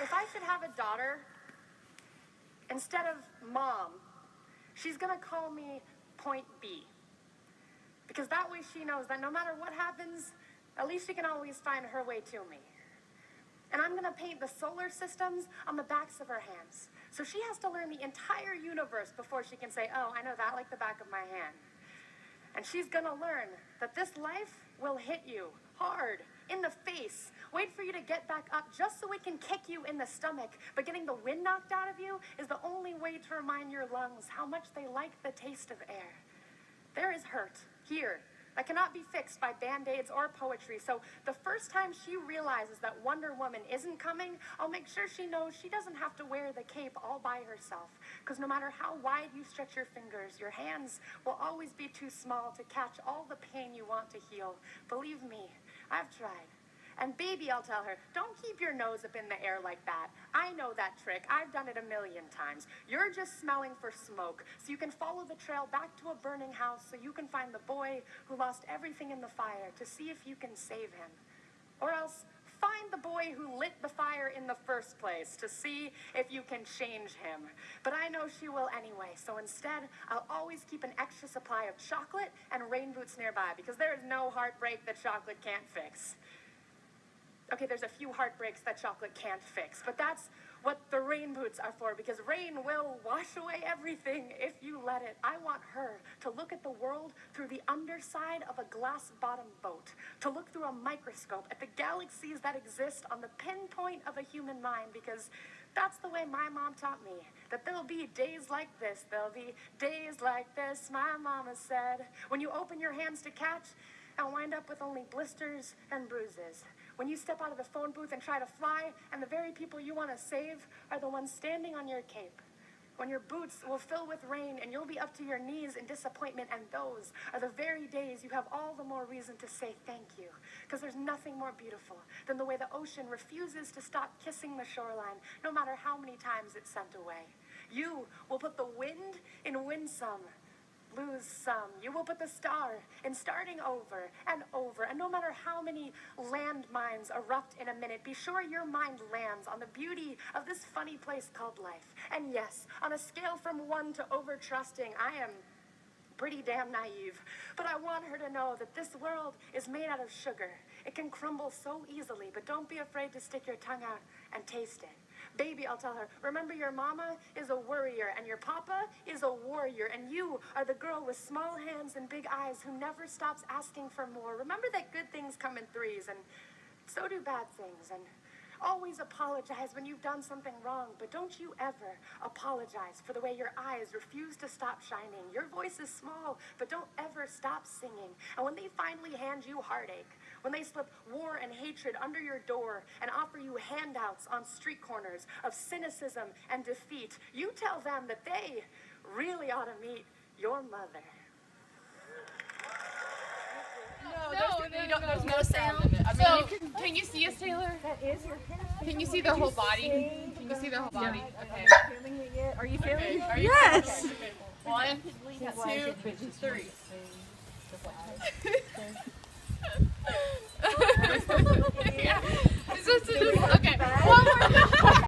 If I should have a daughter, instead of mom, she's gonna call me Point B. Because that way she knows that no matter what happens, at least she can always find her way to me. And I'm gonna paint the solar systems on the backs of her hands. So she has to learn the entire universe before she can say, oh, I know that like the back of my hand. And she's gonna learn that this life will hit you hard in the face, wait for you to get back up just so it can kick you in the stomach. But getting the wind knocked out of you is the only way to remind your lungs how much they like the taste of air. There is hurt here that cannot be fixed by band-aids or poetry. So the first time she realizes that Wonder Woman isn't coming, I'll make sure she knows she doesn't have to wear the cape all by herself. Because no matter how wide you stretch your fingers, your hands will always be too small to catch all the pain you want to heal. Believe me, I've tried. And baby, I'll tell her, don't keep your nose up in the air like that. I know that trick. I've done it a million times. You're just smelling for smoke, so you can follow the trail back to a burning house so you can find the boy who lost everything in the fire to see if you can save him. Or else, find the boy who lit the fire in the first place to see if you can change him. But I know she will anyway, so instead, I'll always keep an extra supply of chocolate and rain boots nearby because there is no heartbreak that chocolate can't fix. Okay, there's a few heartbreaks that chocolate can't fix, but that's what the rain boots are for, because rain will wash away everything if you let it. I want her to look at the world through the underside of a glass-bottomed boat, to look through a microscope at the galaxies that exist on the pinpoint of a human mind, because that's the way my mom taught me, that there'll be days like this, there'll be days like this, my mama said, when you open your hands to catch and wind up with only blisters and bruises. When you step out of the phone booth and try to fly, and the very people you want to save are the ones standing on your cape. When your boots will fill with rain and you'll be up to your knees in disappointment, and those are the very days you have all the more reason to say thank you. Because there's nothing more beautiful than the way the ocean refuses to stop kissing the shoreline, no matter how many times it's sent away. You will put the wind in winsome, lose some. You will put the star in starting over, and no matter how many landmines erupt in a minute, be sure your mind lands on the beauty of this funny place called life. And yes, on a scale from 1 to over-trusting, I am pretty damn naive, but I want her to know that this world is made out of sugar. It can crumble so easily, but don't be afraid to stick your tongue out and taste it. Baby, I'll tell her, remember your mama is a worrier and your papa is a warrior, and you are the girl with small hands and big eyes who never stops asking for more. Remember that good things come in threes, and so do bad things, and always apologize when you've done something wrong, but don't you ever apologize for the way your eyes refuse to stop shining. Your voice is small, but don't ever stop singing. And when they finally hand you heartache, when they slip war and hatred under your door and offer you handouts on street corners of cynicism and defeat, you tell them that they really ought to meet your mother. There's no sound in it. I mean, can you see us, Taylor? Can you see their whole body? Can you see their whole body? Okay. Are you feeling it? Yes. Okay. 1, 2, 3. Yeah. Okay. One more.